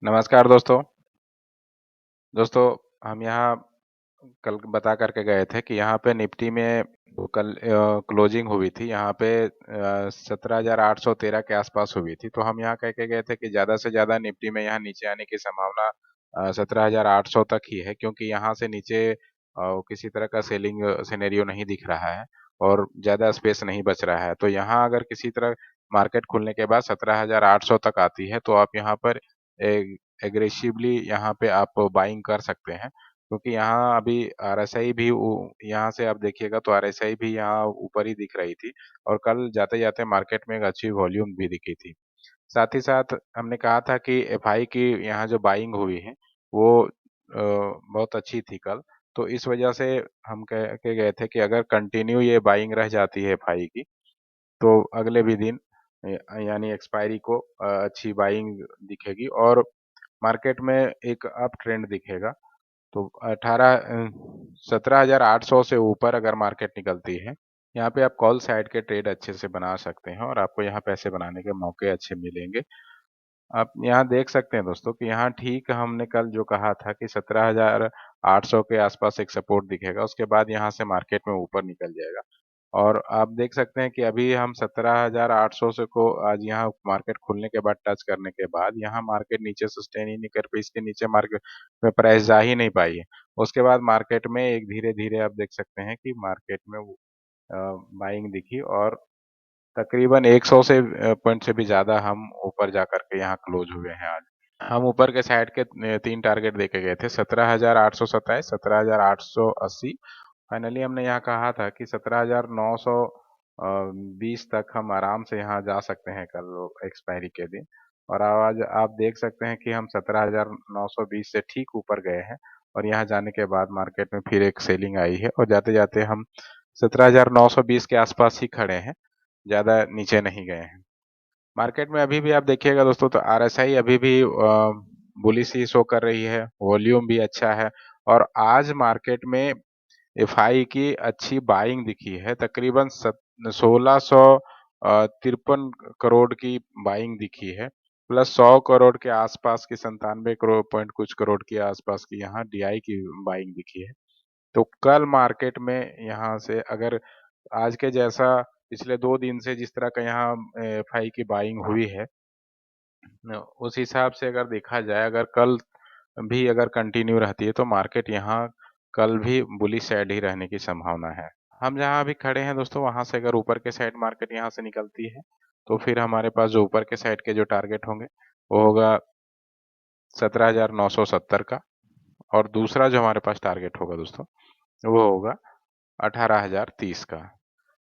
नमस्कार दोस्तों। दोस्तों, हम यहाँ कल बता कर के गए थे कि यहाँ पे निफ्टी में कल क्लोजिंग हुई थी। यहाँ पे 17,813 के आसपास हुई थी। तो हम यहाँ कह के गए थे कि ज़्यादा से ज़्यादा निफ्टी में यहाँ नीचे आने की संभावना 17,800 तक ही है, क्योंकि यहाँ से नीचे किसी तरह का सेलिंग सिनेरियो नहीं दिख रहा है और ज़्यादा स्पेस नहीं बच रहा है। तो यहाँ अगर किसी तरह मार्केट खुलने के बाद 17,800 तक आती है, तो आप यहाँ पर एग्रेसिवली यहाँ पे आप बाइंग कर सकते हैं, क्योंकि यहाँ अभी आरएसआई भी यहाँ से आप देखिएगा तो आरएसआई भी यहाँ ऊपर ही दिख रही थी और कल जाते जाते मार्केट में एक अच्छी वॉल्यूम भी दिखी थी। साथ ही साथ हमने कहा था कि एफआई की यहाँ जो बाइंग हुई है वो बहुत अच्छी थी कल। तो इस वजह से हम कह के गए थे कि अगर कंटिन्यू ये बाइंग रह जाती है एफआई की, तो अगले भी दिन यानी एक्सपायरी को अच्छी बाइंग दिखेगी और मार्केट में एक अप ट्रेंड दिखेगा। तो 17,800 से ऊपर अगर मार्केट निकलती है, यहाँ पे आप कॉल साइड के ट्रेड अच्छे से बना सकते हैं और आपको यहाँ पैसे बनाने के मौके अच्छे मिलेंगे। आप यहाँ देख सकते हैं दोस्तों कि यहाँ ठीक हमने कल जो कहा था कि 17,800 के आसपास एक सपोर्ट दिखेगा, उसके बाद यहाँ से मार्केट में ऊपर निकल जाएगा। और आप देख सकते हैं कि अभी हम 17,800 से को आज यहाँ मार्केट खुलने के बाद टच करने के बाद यहाँ मार्केट नीचे सस्टेन ही नहीं कर पाई, इसके नीचे मार्केट में प्राइस जा ही नहीं पाई है। उसके बाद मार्केट में एक धीरे-धीरे आप देख सकते हैं कि मार्केट में वो बाइंग दिखी और तकरीबन 100 से पॉइंट से भी ज़्यादा हम ऊपर जाकर के यहाँ क्लोज हुए हैं आज। हम ऊपर के साइड के 3 टारगेट देके गए थे, 17,827, 17,880। फाइनली हमने यहाँ कहा था कि 17,920 तक हम आराम से यहाँ जा सकते हैं कल एक्सपायरी के दिन। और आज आप देख सकते हैं कि हम 17,920 से ठीक ऊपर गए हैं और यहाँ जाने के बाद मार्केट में फिर एक सेलिंग आई है और जाते-जाते हम 17,920 के आसपास ही खड़े हैं, ज़्यादा नीचे नहीं गए हैं। मार्केट में अभी भी आप देखिएगा दोस्तों तो आरएसआई अभी भी बुलिश ही शो कर रही है, वॉल्यूम भी अच्छा है और आज मार्केट में एफआई की अच्छी बाइंग दिखी है, तकरीबन 1600 तिरपन करोड़ की बाइंग दिखी है, प्लस 100 करोड़ के आसपास की 97 करोड़ पॉइंट कुछ करोड़ के आसपास की यहाँ डीआई की बाइंग दिखी है। तो कल मार्केट में यहाँ से अगर आज के जैसा पिछले 2 दिन से जिस तरह का यहाँ एफआई की बाइंग हुई है, उस हिसाब से अगर देखा जाए, अगर कल भी अगर कंटिन्यू रहती है तो मार्केट यहाँ कल भी बुलिश साइड ही रहने की संभावना है। हम जहाँ अभी खड़े हैं दोस्तों, वहाँ से अगर ऊपर के साइड मार्केट यहाँ से निकलती है, तो फिर हमारे पास जो ऊपर के साइड के जो टारगेट होंगे, वो होगा 17,970 का और दूसरा जो हमारे पास टारगेट होगा दोस्तों, वो होगा 18,030 का।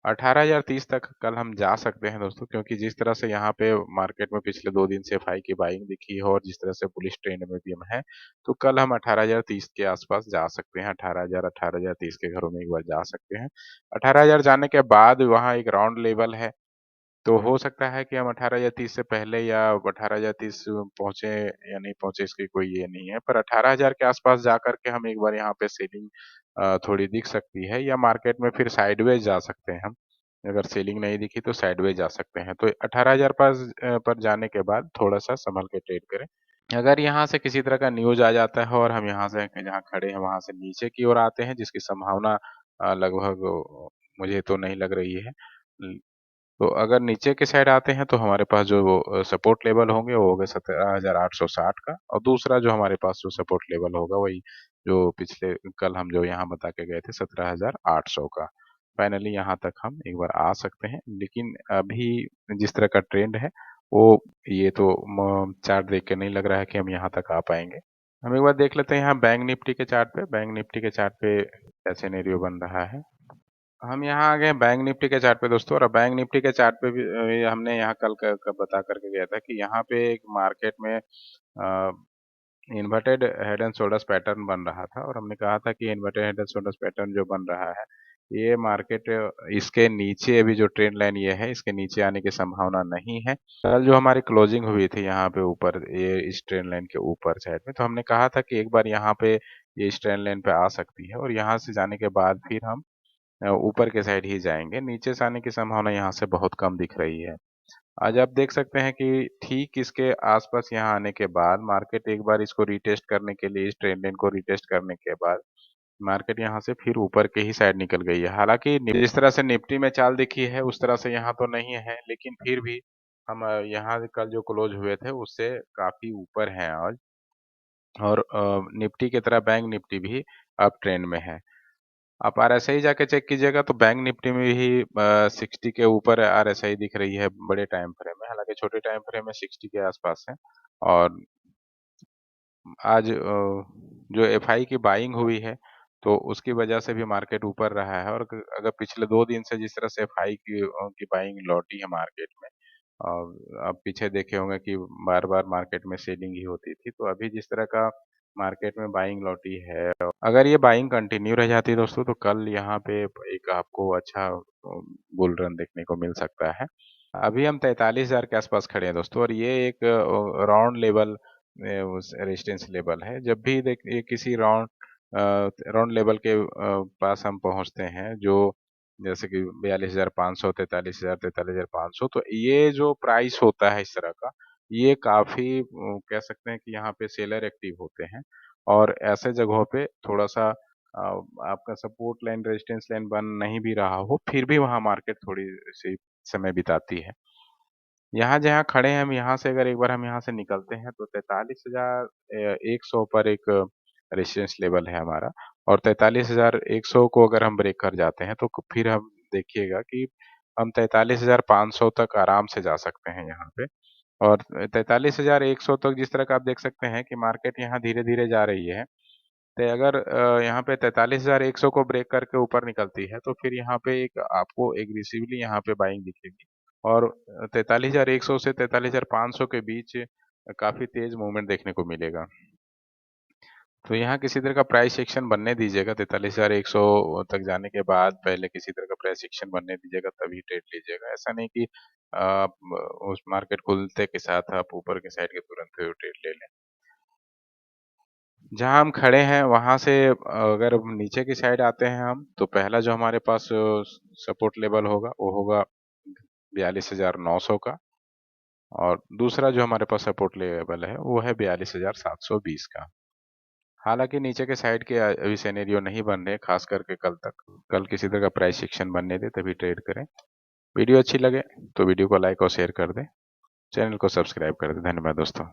18,030 तक कल हम जा सकते हैं दोस्तों, क्योंकि जिस तरह से यहाँ पे मार्केट में पिछले 2 दिन से एफआई की बाइंग दिखी है और जिस तरह से बुलिश ट्रेंड में भी हम हैं, तो कल हम 18,030 के आसपास जा सकते हैं। 18,000 18,030 के घरों में एक बार जा सकते हैं। 18,000 जाने के बाद वहाँ एक राउंड लेवल है, तो हो सकता है कि हम 18,030 से पहले या 18,030 पहुँचे या नहीं पहुँचे, इसकी कोई ये नहीं है। पर 18,000 के आसपास जाकर के हम एक बार यहाँ पे सेलिंग थोड़ी दिख सकती है या मार्केट में फिर साइडवेज जा सकते हैं हम। अगर सेलिंग नहीं दिखी तो साइडवेज जा सकते हैं। तो 18,000 पर जाने के बाद थोड़ा-सा संभल के ट्रेड करें। अगर यहाँ से किसी तरह का न्यूज़ आ जाता है और हम यहाँ से जहाँ खड़े हैं वहाँ से नीचे की ओर आते हैं, जिसकी संभावना लगभग मुझे तो नहीं लग रही है। ल तो अगर नीचे के साइड आते हैं तो हमारे पास जो सपोर्ट लेवल होंगे वो होंगे 17,860 का और दूसरा जो हमारे पास जो सपोर्ट लेवल होगा वही जो पिछले कल हम जो यहाँ बता के गए थे 17,800 का। फाइनली यहाँ तक हम एक बार आ सकते हैं, लेकिन अभी जिस तरह का ट्रेंड है वो ये तो चार्ट देख के नहीं लग रहा है कि हम यहाँ तक आ पाएंगे। हम एक बार देख लेते हैं यहाँ बैंक निफ्टी के चार्ट पे, बैंक निफ्टी के चार्ट पे क्या सिनेरियो बन रहा है। हम यहाँ आ गए हैं बैंक निफ्टी के चार्ट पे दोस्तों और बैंक निफ्टी के चार्ट पे भी ये हमने यहाँ कल का बता करके गया था कि यहाँ पे एक मार्केट में inverted head and shoulders pattern बन रहा था और हमने कहा था कि inverted head and shoulders pattern जो बन रहा है, ये मार्केट इसके नीचे अभी जो ट्रेंड लाइन ये है, इसके नीचे आने की संभावना नहीं है। कल जो हमारी क्लोजिंग हुई थी यहाँ पे ऊपर, ये इस ट्रेंड लाइन के ऊपर साइड में, तो हमने कहा था कि एक बार यहाँ पे ये इस ट्रेंड लाइन पे आ सकती है और यहाँ से जाने के बाद फिर हम ऊपर के साइड ही जाएँगे, नीचे से आने की संभावना यहाँ से बहुत कम दिख रही है। आज आप देख सकते हैं कि ठीक इसके आसपास यहाँ आने के बाद मार्केट एक बार इसको रीटेस्ट करने के लिए, इस ट्रेंड लाइन को रीटेस्ट करने के बाद मार्केट यहाँ से फिर ऊपर के ही साइड निकल गई है। हालांकि जिस तरह से निफ्टी में चाल दिखी है उस तरह से यहाँ तो नहीं है, लेकिन फिर भी हम यहाँ कल जो क्लोज हुए थे उससे काफी ऊपर हैं आज। और निफ्टी की तरह बैंक निफ्टी भी अब ट्रेंड में है। आप आरएसआई जाके चेक कीजिएगा तो बैंक निफ्टी में भी 60 के ऊपर आरएसआई दिख रही है बड़े टाइम फ्रेम में, हालांकि छोटे टाइम फ्रेम में 60 के आसपास है। और आज जो एफआई की बाइंग हुई है तो उसकी वजह से भी मार्केट ऊपर रहा है। और अगर पिछले 2 दिन से जिस तरह से एफआई की बाइंग लौटी है मार्केट में, आप पीछे देखे होंगे कि बार बार मार्केट में सेलिंग ही होती थी, तो अभी जिस तरह का मार्केट में बाइंग लौटी है, अगर ये बाइंग कंटिन्यू रह जाती है दोस्तों तो कल यहाँ पे एक आपको अच्छा बुल रन देखने को मिल सकता है। अभी हम 43,000 के आसपास खड़े हैं दोस्तों, और ये एक राउंड लेवल रेजिस्टेंस लेवल है। जब भी देखिए किसी राउंड लेवल के पास हम पहुंचते हैं, जो जैसे कि 42,500, 43,000, 43,500, तो ये जो प्राइस होता है इस तरह का, ये काफी कह सकते हैं कि यहाँ पे सेलर एक्टिव होते हैं। और ऐसे जगहों पे थोड़ा सा आपका सपोर्ट लाइन, रेजिस्टेंस लाइन बन नहीं भी रहा हो, फिर भी वहाँ मार्केट थोड़ी सी समय बिताती है। यहाँ जहाँ खड़े हैं हम, यहाँ से अगर एक बार हम यहाँ से निकलते हैं तो 43,100 पर एक रेजिस्टेंस लेवल है हमारा। और 43,100 को अगर हम ब्रेक कर जाते हैं तो फिर हम देखिएगा कि हम 43,500 तक आराम से जा सकते हैं यहाँ पे। और 43,100 तक जिस तरह का आप देख सकते हैं कि मार्केट यहाँ धीरे-धीरे जा रही है। तो अगर यहाँ पे 43,100 को ब्रेक करके ऊपर निकलती है तो फिर यहाँ पे एक आपको एग्रेसिवली यहाँ पे बाइंग दिखेगी। और 43,100 से 43,500 के बीच काफी तेज मूवमेंट देखने को मिलेगा। तो यहाँ किसी तरह का प्राइस एक्शन बनने दीजिएगा, 43,100 तक जाने के बाद पहले किसी तरह का प्राइस एक्शन बनने दीजिएगा, तभी ट्रेड लीजिएगा। ऐसा नहीं कि आप उस मार्केट खुलते के साथ आप ऊपर के साइड के तुरंत ट्रेड ले लें। जहाँ हम खड़े हैं वहाँ से अगर नीचे की साइड आते हैं हम, तो पहला जो हमारे पास सपोर्ट लेवल होगा वो होगा 42,900 का। और दूसरा जो हमारे पास सपोर्ट लेवल है वो है 42,720 का। हालांकि नीचे के साइड के अभी सिनेरियो नहीं बन रहे, खास करके कल तक। कल किसी तरह का प्राइस सेक्शन बनने दे तभी ट्रेड करें। वीडियो अच्छी लगे तो वीडियो को लाइक और शेयर कर दें, चैनल को सब्सक्राइब कर दें। धन्यवाद दोस्तों।